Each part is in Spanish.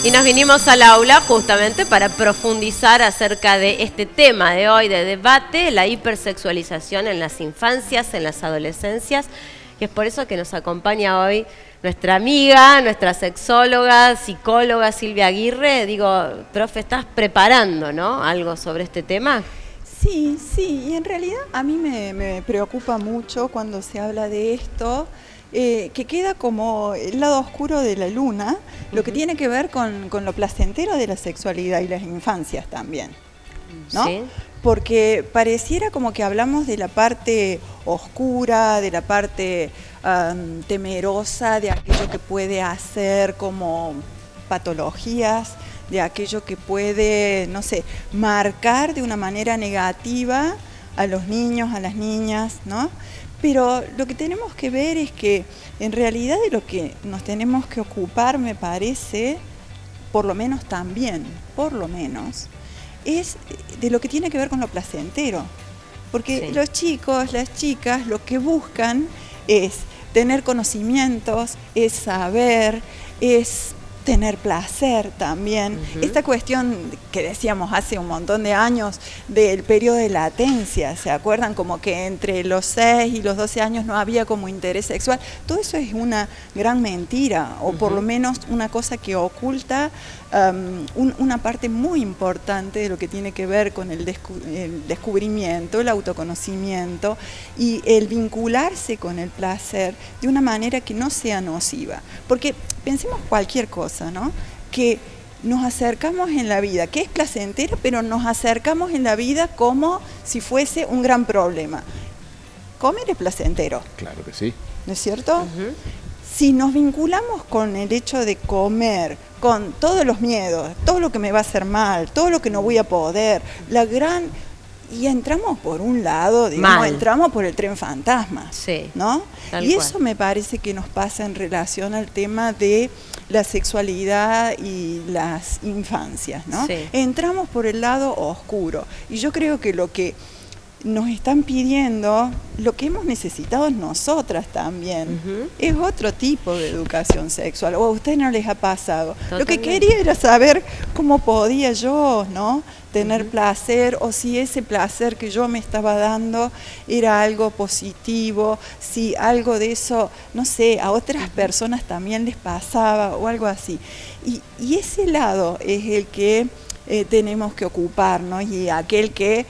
Y nos vinimos al aula justamente para profundizar acerca de este tema de hoy de debate, la hipersexualización en las infancias, en las adolescencias, y es por eso que nos acompaña hoy nuestra amiga, nuestra sexóloga, psicóloga Silvia Aguirre. Digo, profe, ¿estás preparando, no, algo sobre este tema? Sí, y en realidad a mí me preocupa mucho cuando se habla de esto, que queda como el lado oscuro de la luna, lo que tiene que ver con lo placentero de la sexualidad y las infancias también, ¿no? Sí. Porque pareciera como que hablamos de la parte oscura, de la parte temerosa, de aquello que puede hacer como patologías, de aquello que puede, no sé, marcar de una manera negativa a los niños, a las niñas, ¿no? Pero lo que tenemos que ver es que en realidad de lo que nos tenemos que ocupar, me parece, por lo menos también, es de lo que tiene que ver con lo placentero. Porque sí, los chicos, las chicas, lo que buscan es tener conocimientos, es saber, es tener placer también. Esta cuestión que decíamos hace un montón de años del periodo de latencia, ¿se acuerdan? Como que entre los 6 y los 12 años no había como interés sexual. Todo eso es una gran mentira, o por lo menos una cosa que oculta una parte muy importante de lo que tiene que ver con el descubrimiento, el autoconocimiento y el vincularse con el placer de una manera que no sea nociva. Porque pensemos cualquier cosa, ¿no? Que nos acercamos en la vida, que es placentera, pero nos acercamos en la vida como si fuese un gran problema. Comer es placentero. Claro que sí. ¿No es cierto? Si nos vinculamos con el hecho de comer, con todos los miedos, todo lo que me va a hacer mal, todo lo que no voy a poder, y entramos por un lado, digamos, entramos por el tren fantasma, sí, ¿no? Tal y cual. eso me parece que nos pasa en relación al tema de la sexualidad y las infancias, ¿no? Sí. Entramos por el lado oscuro. Y yo creo que lo que nos están pidiendo, lo que hemos necesitado nosotras también, es otro tipo de educación sexual. O a ustedes no les ha pasado. Totalmente. Lo que quería era saber cómo podía yo, ¿no?, tener placer, o si ese placer que yo me estaba dando era algo positivo, si algo de eso, no sé, a otras personas también les pasaba o algo así. Y ese lado es el que tenemos que ocuparnos, y aquel que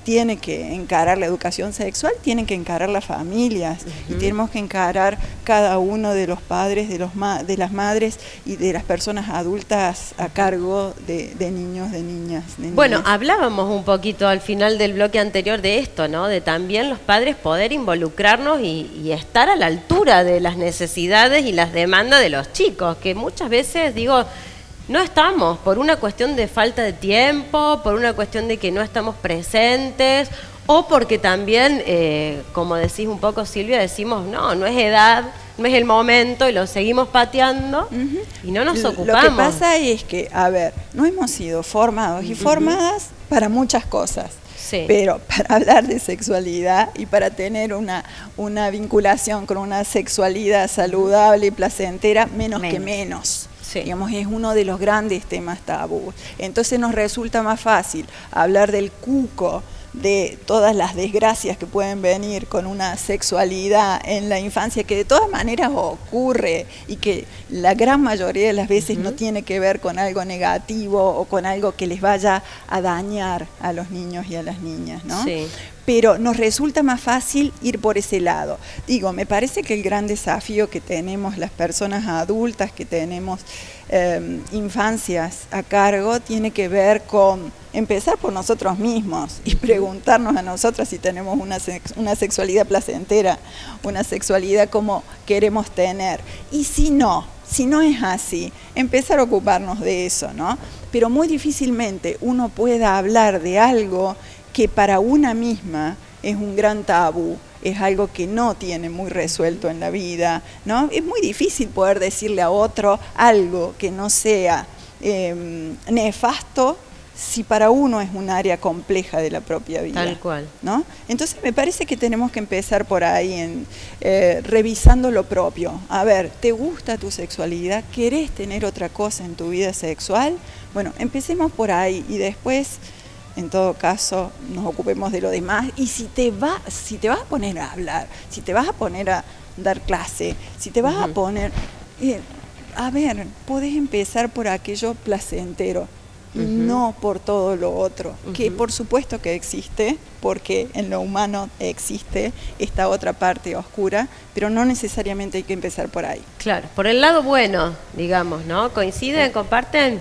tiene que encarar la educación sexual, tiene que encarar las familias, y tenemos que encarar cada uno de los padres, de las madres y de las personas adultas a cargo de niños, de niñas. Bueno, hablábamos un poquito al final del bloque anterior de esto, ¿no? De también los padres poder involucrarnos y estar a la altura de las necesidades y las demandas de los chicos, que muchas veces, digo, no estamos, por una cuestión de falta de tiempo, por una cuestión de que no estamos presentes, o porque también, como decís un poco Silvia, decimos, no es edad, no es el momento, y lo seguimos pateando, y no nos ocupamos. Lo que pasa es que, a ver, no hemos sido formados y formadas para muchas cosas. Sí. Pero para hablar de sexualidad y para tener una vinculación con una sexualidad saludable y placentera, menos. Que menos. Sí. Digamos, es uno de los grandes temas tabú. Entonces nos resulta más fácil hablar del cuco, de todas las desgracias que pueden venir con una sexualidad en la infancia, que de todas maneras ocurre y que la gran mayoría de las veces no tiene que ver con algo negativo o con algo que les vaya a dañar a los niños y a las niñas, ¿no? Sí. Pero nos resulta más fácil ir por ese lado. Digo, me parece que el gran desafío que tenemos las personas adultas, que tenemos infancias a cargo, tiene que ver con empezar por nosotros mismos y preguntarnos a nosotras si tenemos una sexualidad placentera, una sexualidad como queremos tener. Y si no es así, empezar a ocuparnos de eso, ¿no? Pero muy difícilmente uno pueda hablar de algo que para una misma es un gran tabú, es algo que no tiene muy resuelto en la vida, ¿no? Es muy difícil poder decirle a otro algo que no sea nefasto si para uno es un área compleja de la propia vida. Tal cual. ¿No? Entonces me parece que tenemos que empezar por ahí, revisando lo propio. A ver, ¿te gusta tu sexualidad? ¿Querés tener otra cosa en tu vida sexual? Bueno, empecemos por ahí y después, en todo caso, nos ocupemos de lo demás. Y si te vas a poner a hablar, si te vas a poner a dar clase, si te vas a poner... a ver, podés empezar por aquello placentero. Y no por todo lo otro, que por supuesto que existe, porque en lo humano existe esta otra parte oscura, pero no necesariamente hay que empezar por ahí. Claro, por el lado bueno, digamos, ¿no? ¿Coinciden, comparten?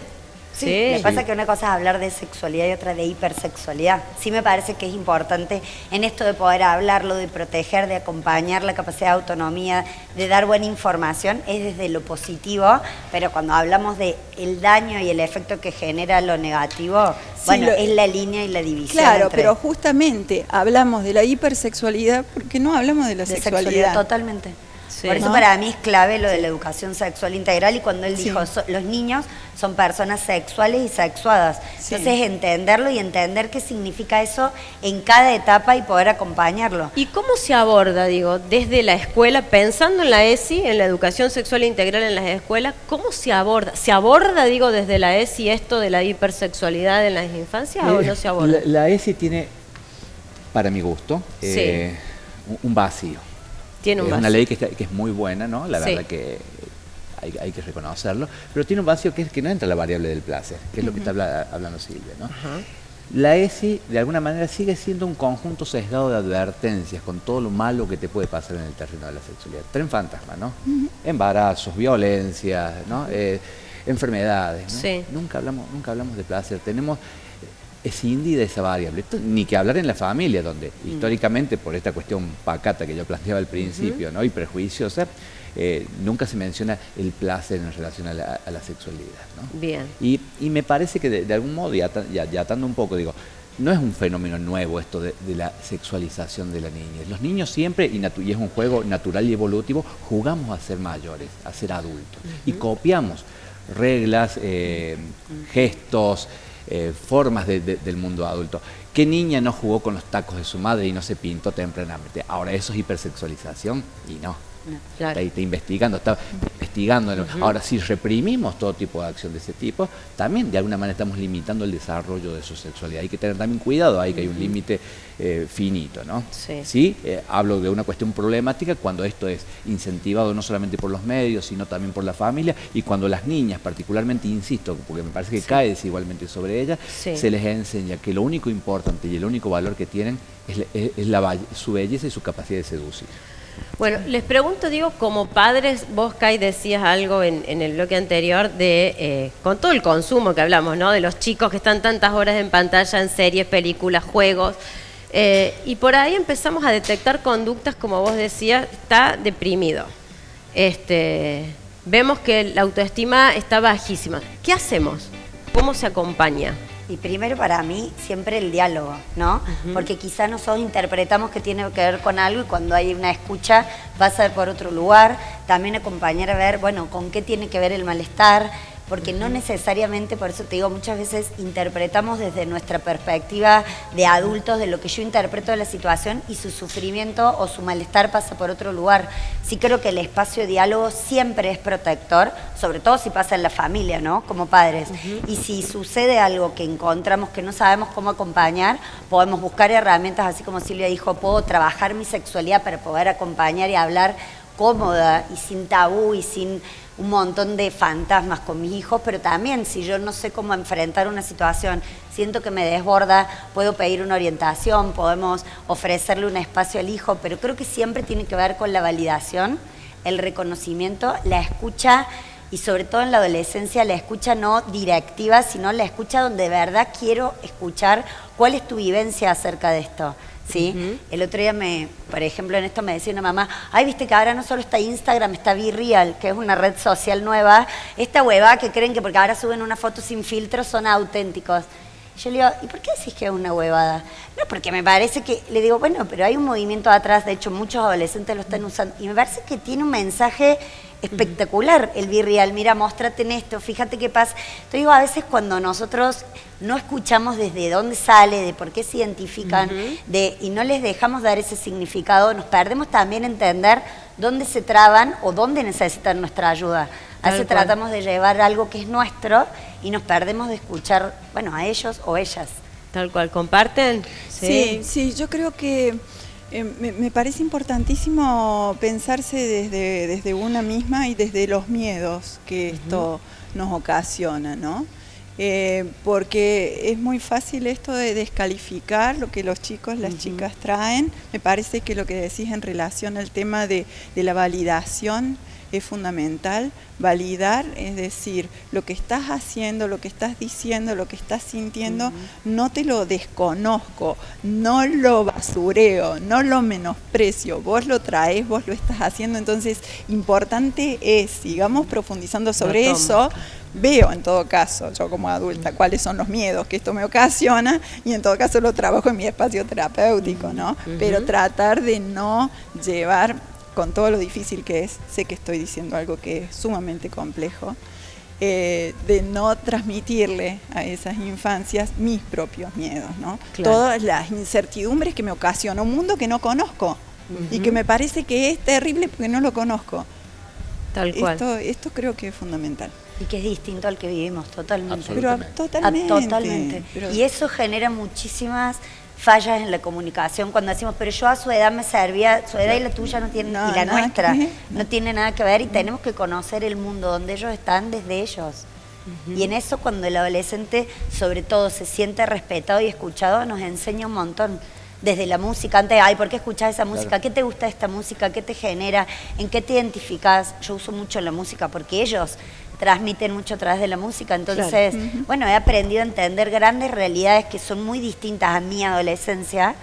Sí, me pasa que una cosa es hablar de sexualidad y otra de hipersexualidad. Sí me parece que es importante en esto de poder hablarlo, de proteger, de acompañar la capacidad de autonomía, de dar buena información, es desde lo positivo, pero cuando hablamos de el daño y el efecto que genera lo negativo, sí, bueno, es la línea y la división. Claro, pero justamente hablamos de la hipersexualidad porque no hablamos de la sexualidad. Totalmente. Sí. Por eso para mí es clave lo de la educación sexual integral y cuando él dijo, los niños son personas sexuales y sexuadas. Sí. Entonces entenderlo y entender qué significa eso en cada etapa y poder acompañarlo. ¿Y cómo se aborda, digo, desde la escuela, pensando en la ESI, en la educación sexual integral en las escuelas, cómo se aborda? ¿Se aborda, digo, desde la ESI esto de la hipersexualidad en las infancias o no se aborda? La ESI tiene, para mi gusto, un vacío. Tiene un es vacío. Una ley que es muy buena, ¿no? La verdad que hay que reconocerlo, pero tiene un vacío que no entra la variable del placer, que es lo que está hablando Silvia, ¿no? La ESI, de alguna manera, sigue siendo un conjunto sesgado de advertencias con todo lo malo que te puede pasar en el terreno de la sexualidad. Tren fantasma, ¿no? Embarazos, violencias, ¿no? Enfermedades, ¿no? Sí. Nunca hablamos de placer. Tenemos escindida esa variable. Esto, ni que hablar en la familia, donde históricamente, por esta cuestión pacata que yo planteaba al principio, ¿no? Y prejuiciosa, nunca se menciona el placer en relación a la sexualidad, ¿no? Bien. Y me parece que de algún modo, y atando un poco, digo, no es un fenómeno nuevo esto de la sexualización de la niñez. Los niños siempre, y es un juego natural y evolutivo, jugamos a ser mayores, a ser adultos. Y copiamos reglas, gestos, formas del mundo adulto. ¿Qué niña no jugó con los tacos de su madre y no se pintó tempranamente? Ahora, ¿eso es hipersexualización? Y no. Claro. Está investigando, está investigando. Ahora, si reprimimos todo tipo de acción de ese tipo, también de alguna manera estamos limitando el desarrollo de su sexualidad. Hay que tener también cuidado ahí, que hay un límite finito, ¿no? Sí. Hablo de una cuestión problemática cuando esto es incentivado no solamente por los medios, sino también por la familia, y cuando las niñas, particularmente, insisto, porque me parece que cae desigualmente sobre ellas, se les enseña que lo único importante y el único valor que tienen es su belleza y su capacidad de seducir. Bueno, les pregunto, digo, como padres, vos, Kai, decías algo en el bloque anterior de, con todo el consumo que hablamos, ¿no? De los chicos que están tantas horas en pantalla, en series, películas, juegos, y por ahí empezamos a detectar conductas, como vos decías, está deprimido. Vemos que la autoestima está bajísima. ¿Qué hacemos? ¿Cómo se acompaña? Y primero para mí siempre el diálogo, ¿no? Porque quizá nosotros interpretamos que tiene que ver con algo y cuando hay una escucha pasa por otro lugar. También acompañar a ver, bueno, con qué tiene que ver el malestar, porque no necesariamente, por eso te digo, muchas veces interpretamos desde nuestra perspectiva de adultos, de lo que yo interpreto de la situación y su sufrimiento o su malestar pasa por otro lugar. Sí creo que el espacio de diálogo siempre es protector, sobre todo si pasa en la familia, ¿no? Como padres. Y si sucede algo que encontramos que no sabemos cómo acompañar, podemos buscar herramientas, así como Silvia dijo, puedo trabajar mi sexualidad para poder acompañar y hablar cómoda y sin tabú y sin un montón de fantasmas con mis hijos, pero también si yo no sé cómo enfrentar una situación, siento que me desborda, puedo pedir una orientación, podemos ofrecerle un espacio al hijo, pero creo que siempre tiene que ver con la validación, el reconocimiento, la escucha y sobre todo en la adolescencia la escucha no directiva, sino la escucha donde de verdad quiero escuchar cuál es tu vivencia acerca de esto. ¿Sí? El otro día, por ejemplo, en esto me decía una mamá, ay, viste que ahora no solo está Instagram, está BeReal, que es una red social nueva, esta huevada que creen que porque ahora suben una foto sin filtro son auténticos. Y yo le digo, ¿y por qué decís que es una huevada? No, porque me parece que, le digo, bueno, pero hay un movimiento atrás, de hecho muchos adolescentes lo están usando, y me parece que tiene un mensaje espectacular el Be Real. Mira, móstrate en esto, fíjate qué pasa. Te digo, a veces cuando nosotros no escuchamos desde dónde sale, de por qué se identifican, y no les dejamos dar ese significado, nos perdemos también entender dónde se traban o dónde necesitan nuestra ayuda. A veces tratamos de llevar algo que es nuestro y nos perdemos de escuchar, bueno, a ellos o ellas. Tal cual, ¿comparten? Sí, yo creo que me parece importantísimo pensarse desde una misma y desde los miedos que esto nos ocasiona, ¿no? Porque es muy fácil esto de descalificar lo que los chicos, las chicas traen. Me parece que lo que decís en relación al tema de la validación es fundamental. Validar, es decir, lo que estás haciendo, lo que estás diciendo, lo que estás sintiendo, no te lo desconozco, no lo basureo, no lo menosprecio, vos lo traes, vos lo estás haciendo. Entonces, importante es, sigamos profundizando sobre eso. Veo en todo caso, yo como adulta, cuáles son los miedos que esto me ocasiona y en todo caso lo trabajo en mi espacio terapéutico, ¿no? Pero tratar de no llevar, con todo lo difícil que es, sé que estoy diciendo algo que es sumamente complejo, de no transmitirle a esas infancias mis propios miedos, ¿no? Claro. Todas las incertidumbres que me ocasiona un mundo que no conozco y que me parece que es terrible porque no lo conozco. Tal cual. Esto creo que es fundamental. Y que es distinto al que vivimos, totalmente. Pero totalmente. Totalmente. Pero... Y eso genera muchísimas fallas en la comunicación cuando decimos, pero yo a su edad me servía, su edad y la tuya no tienen, y la nuestra no tiene nada que ver, y tenemos que conocer el mundo donde ellos están desde ellos. Y en eso, cuando el adolescente sobre todo se siente respetado y escuchado, nos enseña un montón. Desde la música, antes, ay, ¿por qué escuchás esa música? Claro. ¿Qué te gusta de esta música? ¿Qué te genera? ¿En qué te identificás? Yo uso mucho la música porque ellos transmiten mucho a través de la música. Entonces, bueno, he aprendido a entender grandes realidades que son muy distintas a mi adolescencia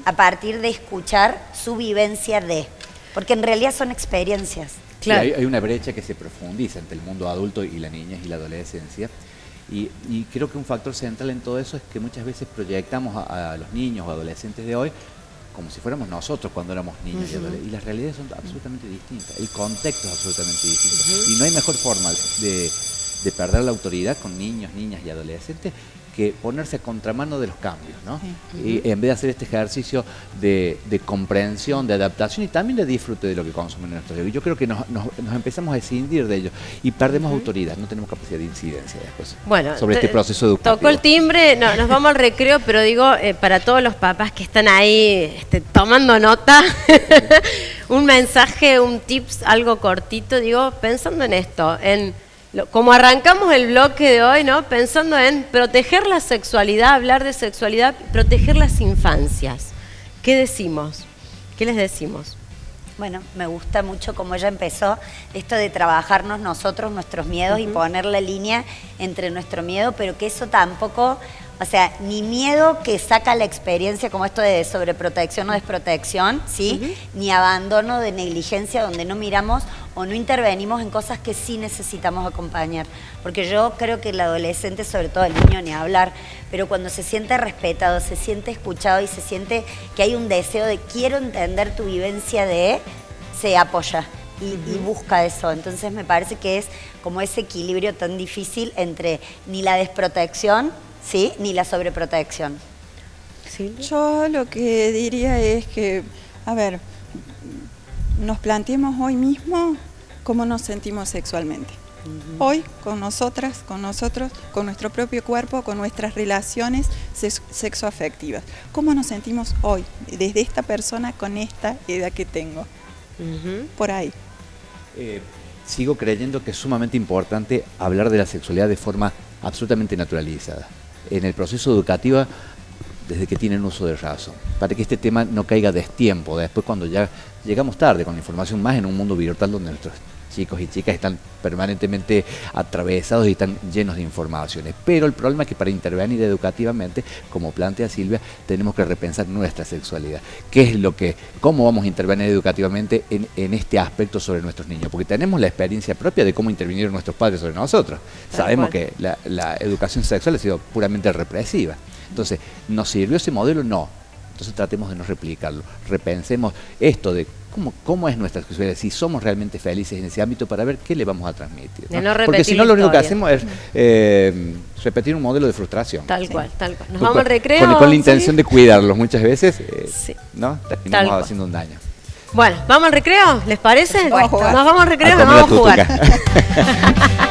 a partir de escuchar su vivencia de... Porque en realidad son experiencias. Claro. Sí, hay una brecha que se profundiza entre el mundo adulto y la niñez y la adolescencia. Y creo que un factor central en todo eso es que muchas veces proyectamos a los niños o adolescentes de hoy como si fuéramos nosotros cuando éramos niños y adolescentes. Y las realidades son absolutamente distintas, el contexto es absolutamente distinto. Y no hay mejor forma de perder la autoridad con niños, niñas y adolescentes que ponerse a contramano de los cambios, ¿no? Y en vez de hacer este ejercicio de comprensión, de adaptación y también de disfrute de lo que consumen nuestros hijos. Yo creo que nos empezamos a escindir de ellos y perdemos autoridad, no tenemos capacidad de incidencia después sobre este proceso educativo. Tocó el timbre, nos vamos al recreo, pero digo, para todos los papás que están ahí tomando nota, un mensaje, un tips, algo cortito, digo, pensando en esto, como arrancamos el bloque de hoy, ¿no? Pensando en proteger la sexualidad, hablar de sexualidad, proteger las infancias. ¿Qué decimos? ¿Qué les decimos? Bueno, me gusta mucho cómo ella empezó esto de trabajarnos nosotros, nuestros miedos y poner la línea entre nuestro miedo, pero que eso tampoco... O sea, ni miedo que saca la experiencia como esto de sobreprotección o desprotección, ¿sí? Ni abandono de negligencia donde no miramos o no intervenimos en cosas que sí necesitamos acompañar. Porque yo creo que el adolescente, sobre todo el niño, ni hablar, pero cuando se siente respetado, se siente escuchado y se siente que hay un deseo de quiero entender tu vivencia se apoya y busca eso. Entonces me parece que es como ese equilibrio tan difícil entre ni la desprotección, ¿sí? Ni la sobreprotección. ¿Sí? Yo lo que diría es que, a ver, nos planteemos hoy mismo cómo nos sentimos sexualmente. Hoy, con nosotras, con nosotros, con nuestro propio cuerpo, con nuestras relaciones sexoafectivas. ¿Cómo nos sentimos hoy, desde esta persona con esta edad que tengo? Por ahí. Sigo creyendo que es sumamente importante hablar de la sexualidad de forma absolutamente naturalizada. En el proceso educativo, desde que tienen uso de razón, para que este tema no caiga a destiempo, después cuando ya llegamos tarde con la información, más en un mundo virtual donde nuestros chicos y chicas están permanentemente atravesados y están llenos de informaciones. Pero el problema es que para intervenir educativamente, como plantea Silvia, tenemos que repensar nuestra sexualidad. ¿Cómo vamos a intervenir educativamente en este aspecto sobre nuestros niños? Porque tenemos la experiencia propia de cómo intervinieron nuestros padres sobre nosotros. Sabemos que la educación sexual ha sido puramente represiva. Entonces, ¿nos sirvió ese modelo? No. Entonces tratemos de no replicarlo, repensemos esto de cómo es nuestra sexualidad, si somos realmente felices en ese ámbito para ver qué le vamos a transmitir, ¿no? De no Porque si no, repetir lo único que historia. hacemos es repetir un modelo de frustración. Tal cual, tal cual. Nos Con- vamos al recreo. con la intención de cuidarlos muchas veces, Sí. ¿no? Tal Terminamos cual. haciendo un daño. Bueno, ¿vamos al recreo? ¿Les parece? Vamos a jugar. Nos vamos al recreo, A nos comer vamos a la jugar. tutuca.